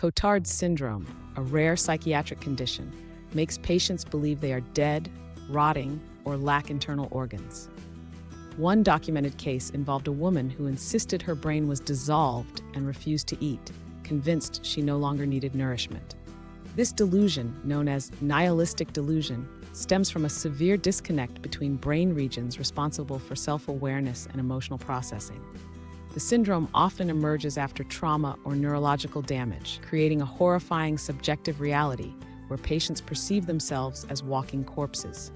Cotard syndrome, a rare psychiatric condition, makes patients believe they are dead, rotting, or lack internal organs. One documented case involved a woman who insisted her brain was dissolved and refused to eat, convinced she no longer needed nourishment. This delusion, known as nihilistic delusion, stems from a severe disconnect between brain regions responsible for self-awareness and emotional processing. The syndrome often emerges after trauma or neurological damage, creating a horrifying subjective reality where patients perceive themselves as walking corpses.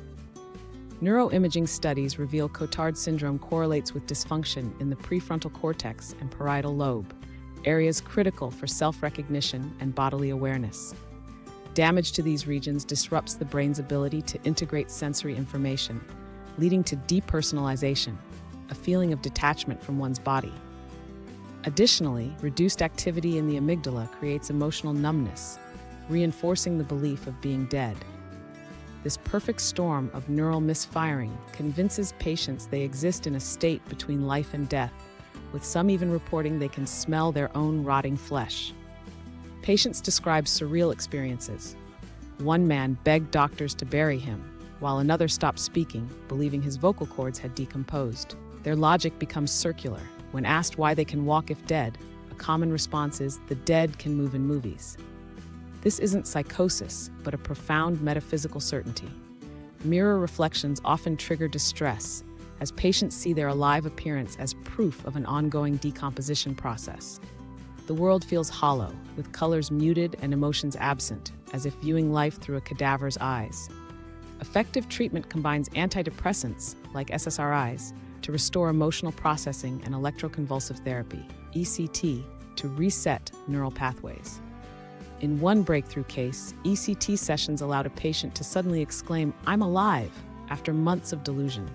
Neuroimaging studies reveal Cotard syndrome correlates with dysfunction in the prefrontal cortex and parietal lobe, areas critical for self-recognition and bodily awareness. Damage to these regions disrupts the brain's ability to integrate sensory information, leading to depersonalization, a feeling of detachment from one's body. Additionally, reduced activity in the amygdala creates emotional numbness, reinforcing the belief of being dead. This perfect storm of neural misfiring convinces patients they exist in a state between life and death, with some even reporting they can smell their own rotting flesh. Patients describe surreal experiences. One man begged doctors to bury him, while another stopped speaking, believing his vocal cords had decomposed. Their logic becomes circular. When asked why they can walk if dead, a common response is, "The dead can move in movies." This isn't psychosis, but a profound metaphysical certainty. Mirror reflections often trigger distress, as patients see their alive appearance as proof of an ongoing decomposition process. The world feels hollow, with colors muted and emotions absent, as if viewing life through a cadaver's eyes. Effective treatment combines antidepressants, like SSRIs, to restore emotional processing and electroconvulsive therapy, ECT, to reset neural pathways. In one breakthrough case, ECT sessions allowed a patient to suddenly exclaim, "I'm alive," after months of delusion.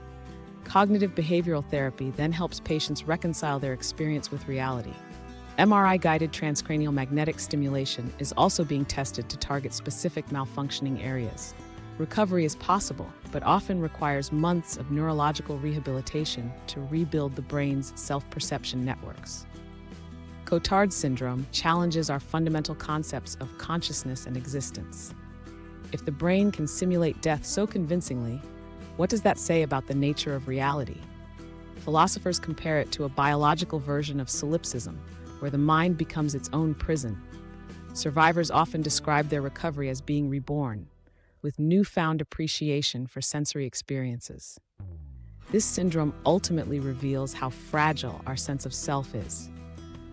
Cognitive behavioral therapy then helps patients reconcile their experience with reality. MRI-guided transcranial magnetic stimulation is also being tested to target specific malfunctioning areas. Recovery is possible, but often requires months of neurological rehabilitation to rebuild the brain's self-perception networks. Cotard syndrome challenges our fundamental concepts of consciousness and existence. If the brain can simulate death so convincingly, what does that say about the nature of reality? Philosophers compare it to a biological version of solipsism, where the mind becomes its own prison. Survivors often describe their recovery as being reborn, with newfound appreciation for sensory experiences. This syndrome ultimately reveals how fragile our sense of self is,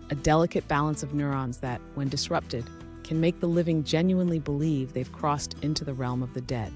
a delicate balance of neurons that, when disrupted, can make the living genuinely believe they've crossed into the realm of the dead.